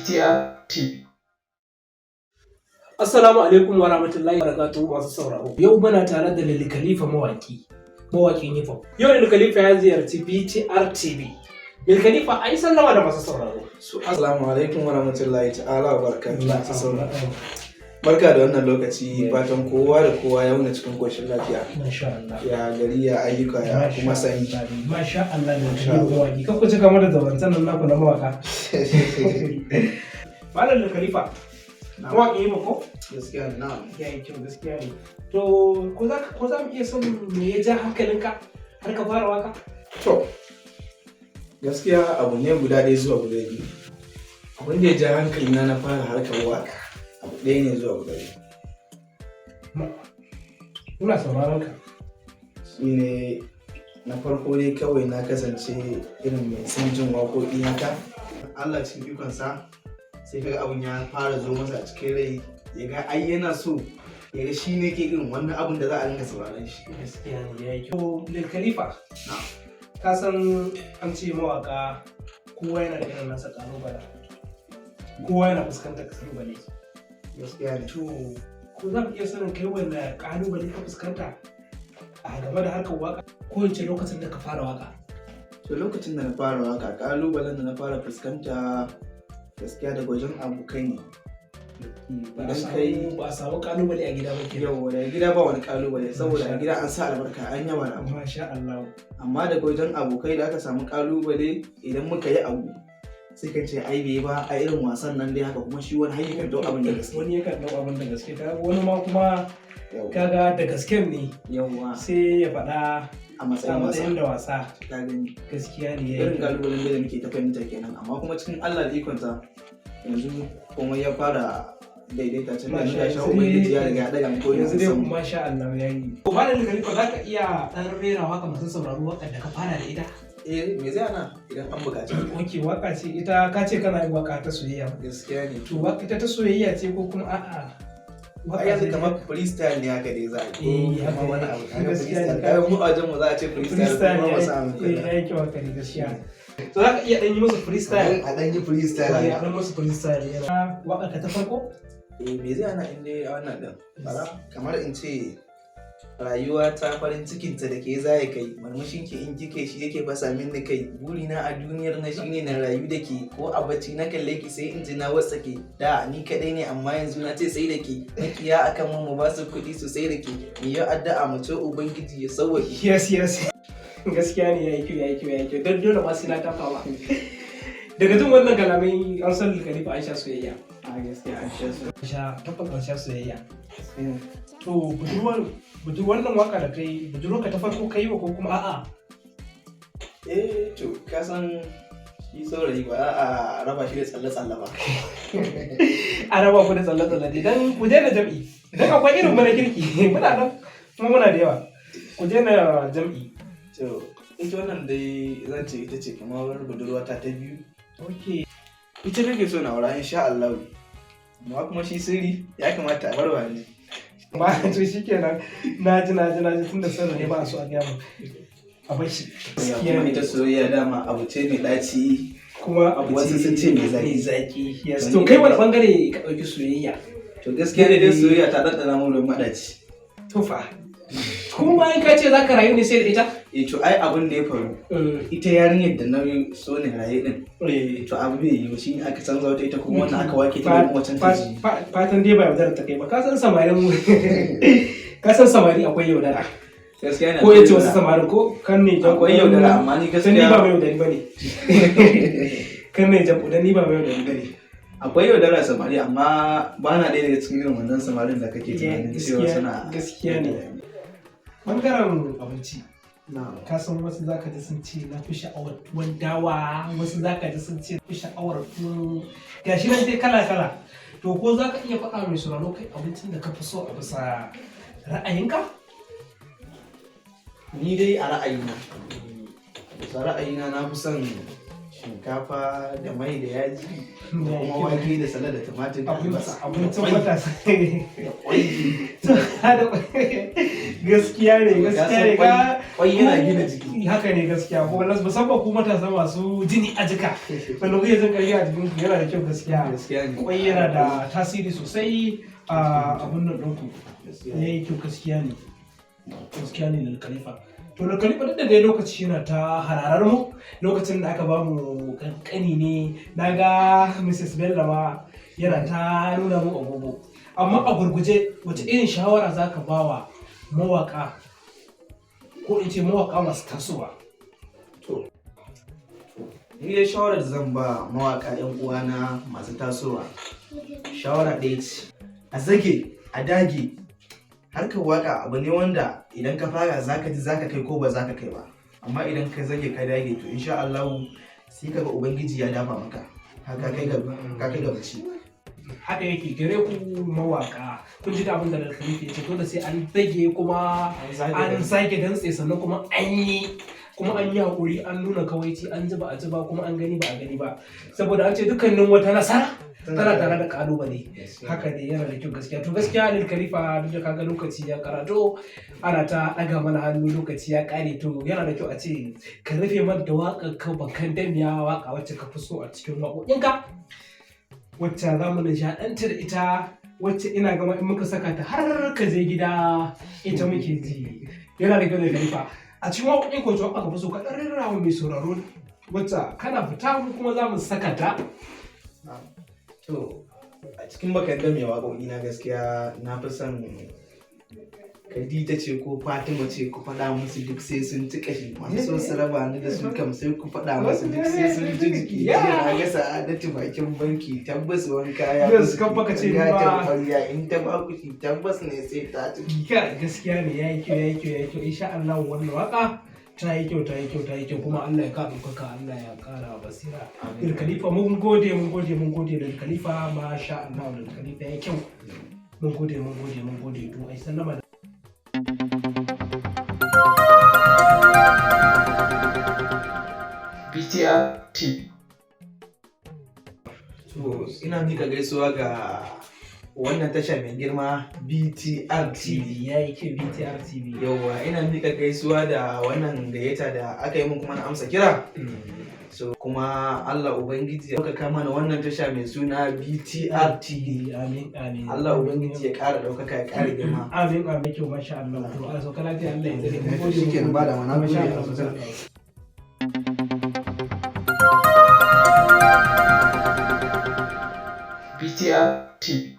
BTR TV. Assalamu alaikum wa rahmatullahi wa barakatuhu masu sauraro. Yau muna tare da Lil Khalifa mawaƙin hip hop. Yau Lil Khalifa ya ziyarci BTR TV. Lil Khalifa ai sallama da masu sauraro. Assalamu alaikum wa rahmatullahi ta'ala wa barakatuhu masu sauraro. Barka da wannan lokaci, fatan kowa da kowa ya wuna cikin koshin lafiya. Masha Allah. Ya gari ya ayyuka ya kuma sanyi. Masha Allah da shi mawaƙi. Kan ku ci kamar da zamantan nan naku na mawaƙa. Malam Lil Khalifa. Mawaƙi ne ko? Gaskiya ne, na'am. Ya yi kyau, gaskiya ne. To ko za mu iya son me ya ja hankalinka har ka fara waka? To, gaskiya abu ne guda ɗaya zuwa guda biyu. Abin da ya ja hankalina na fara harkar waka abu ɗaya ne zuwa guda biyu. Muna sauraron ka. Shi ne na farko dai kawai na kasance irin mai son jin waƙoƙi haka. Allah cikin ikonsa sai kaga abun ya fara zo masa a cikin rai ya ga ai yana so ya ga shi ne ke irin wannan abun da za a rinka sauraron shi. Gaskiya ne ya yi kyau. Lil Khalifa. Ka san an ce mawaka kowa yana da irin nasa ƙalubale. Kowa yana fuskantar ƙalubale. Gaskiya ne. To ko za mu iya sanin kai wanda ƙalubale ka fuskanta a game da harkar waka ko in ce lokacin da ka fara waka? To lokacin da na fara waka ƙalubalen da na fara fuskanta gaskiya daga wajen abokai ne. Ba a samu ƙalubale a gida ba ke. Yau da gida ba wani ƙalubale saboda a gida an sa albarka an yaba da abu. Masha Allah. Amma daga wajen abokai da aka samu ƙalubale idan muka yi abu sai kan ce ai bai ba a irin wasan nan dai haka kuma shi wani hanyar kan dau abin da gaske. Wani yakan dau abin da gaske kaga wani ma kuma kaga da gasken ne. Yawwa. Sai ya faɗa A matsayin da wasa. Ka gani. Gaskiya ne. Irin ƙalubalen da muke ta fahimta kenan amma kuma cikin Allah da ikonsa yanzu komai ya fara daidaita can da ya sha ubangiji ya riga ya daga mu ko yanzu dai kuma masha Allah ya yi. Ko malam Khalifa za ka iya ɗan rera waka masu sauraro wakar da ka fara da ita? Me zai ana idan an buƙaci. Ok, waka ce ita ka ce kana yin waka ta soyayya. Gaskiya ne. To waka ita ta soyayya ce ko kuma a'a? Waka yanzu kamar freestyle ne haka dai za a yi. Kuma wani abu. Gaskiya ne. Kayan mu a wajen mu za a ce freestyle kuma ba su amince. Ya yi kyau haka ne gaskiya. To za ka iya ɗan yi musu freestyle? A ɗan yi freestyle. A ɗan musu freestyle yana. Waka ka ta farko? Me zai ana in dai wannan ɗin? Bara kamar in ce rayuwa ta farin cikinta da ke zaya kai murmushin ki in kike shi yake fasa min da kai burina a duniyar na shine na rayu da ke ko a bacci na kalle ki sai in ji na wasa ke da ni kadai ne amma yanzu na ce sai da ke makiya akan mu ba su kuɗi sosai da ke mu yi addu'a mu ce ubangiji ya sauwaƙe. Yes. Gaskiya ne yayi kyau don dole ma sai na tafawa. Daga jin wannan kalamai an san Lil Khalifa an sha soyayya. A gaskiya an sha tabbas an sha soyayya. To budurwar nan waka da kai budurwarka ta farko kai wa ko kuma a'a? To ka san shi saurayi ba a raba shi da tsalle-tsalle ba. A raba ku da tsalle-tsalle dai dan ku daina jam'i. Dan akwai irin mana kirki muna nan kuma muna da yawa. Ku daina jam'i. To ita wannan dai zan ce ita ce kamar budurwata ta biyu. Okay. Ita nake so na aura insha Allah. Amma kuma shi sirri ya kamata a barwa ne. Ba to shikenan naji tunda sirri ne ba so a gaya mu. A bar shi. Kuma ita soyayya dama abu ce mai daci kuma abu wasu sun ce mai zaki. Yes. To kai wani bangare ka dauki soyayya? To gaskiya ne dai soyayya ta dandana mu da madaci. To fa. Kuma in ka ce za ka rayu ne sai da ita? To ai abin da ya faru ita yarinyar da na so ne raye din to abu bai yi shi aka canza wata ita kuma wannan aka wake ta da wancan ta ji fatan dai ba yaudara ta kai ba ka san samari akwai yaudara gaskiya ne ko yace wasu samarin ko kan ne jan akwai yaudara amma ni gaskiya ni ba mai yaudari bane kan ne jan kudan ni ba mai yaudari bane akwai yaudara samari amma ba na ɗaya daga cikin irin wannan samarin da kake tunanin cewa suna gaskiya ne bangaren abinci ka san wasu zaka ji sun ce na fi sha'awar tuwon dawa wasu zaka ji sun ce fi sha'awar tuwon gashi nan dai kala to ko zaka iya faɗa mai sauraro kai abincin da ka fi so a bisa ra'ayinka? Ni dai a ra'ayina na fi son shinkafa da mai da yaji da kuma wake da salad da tumatir da albasa abincin matasa da kwai gaskiya ne kwai yana gina jiki. Haka ne gaskiya, ko musamman ku matasa masu jini a jika wanda kuke jin ƙarfi a jikin ku, yana da kyau gaskiya. Kwai yana da tasiri sosai a abun nan ɗinku. Yayi kyau gaskiya ne. Gaskiya ne Lil Khalifa. To Lil Khalifa duk da dai lokaci yana ta hararar mu, lokacin da aka ba mu kankani ne, na ga Mrs. Bello ma yana ta nuna mu agogo. Amma a gurguje wace irin shawara za ka ba wa mawaƙa, ko in ce mawaƙa masu tasowa? To, ni dai shawarar da zan ba mawaƙa 'yan uwana masu tasowa, shawara ɗaya ce, a zage, a dage. Harkar waka abu ne wanda idan ka fara zaka ji zaka kai ko ba zaka kai ba, amma idan ka zage ka dage to insha Allah sai kaga ubangiji ya dafa maka, haka kai ga bace. Haka yake gare ku mawaka, kun ji abin da Lil Khalifa ya ce, dole sai an dage kuma an sake dantse, sannan kuma an yi haƙuri, an nuna kawaici, an ji ba a ji ba, kuma an gani ba a gani ba, saboda an ce dukkanin wata nasara tana tare da kalubale. Haka ne, yana da kyau gaskiya. To gaskiya Lil Khalifa, duk da kaga lokaci ya karato, ana ta ɗaga mana hannu, lokaci ya ƙare, to yana da kyau a ce ka rufe mana da waƙar ka bakan damiya, waƙa wacce ka fi so a cikin waƙoƙinka, wacce za mu nishaɗanta da ita, wacce ina gama in muka saka ta har ka je gida ita muke ji. Yana da kyau Lil Khalifa, a cikin waƙoƙin ko wacce aka fi so ka ɗan rera wa mai sauraro, wacce kana fita mu kuma za mu saka ta. To, a cikin bakan da mai waƙoƙi na gaskiya na fi son Khadija ce ko Fatima ce, ku faɗa musu duk sai sun ci ƙashi, masu so su raba ni da su kam sai ku faɗa musu duk sai sun ji jiki. Jiya na ga Sa'adatu bakin banki, tabbas wanka ya fi gatan kwalliya, in ta ba ku shi tabbas ne sai ta ci. Gaskiya ne, yayi kyau insha Allah wannan waƙa ta yi kyau kuma Allah ya ka ɗaukaka, Allah ya ƙara basira. Lil Khalifa mun gode Lil Khalifa, masha Allah Lil Khalifa ya kyau. Mun gode to ai sallama da BTR TV. To, ina mika gaisuwa ga wannan tasha mai girma BTR TV. Ya yi kyau BTR TV. Yauwa, ina mika gaisuwa da wannan gayyata da aka yi mun kuma na amsa kira. So kuma Allah Ubangiji ya ɗaukaka mana wannan tasha mai suna BTR TV. Amin. Allah Ubangiji ya ƙara ɗaukaka, ya ƙara girma. Amin. Kyau, masha Allah. To a sauka lafiya, Allah ya tsare mu. Shikenan, ba da mana gode. BTR TV.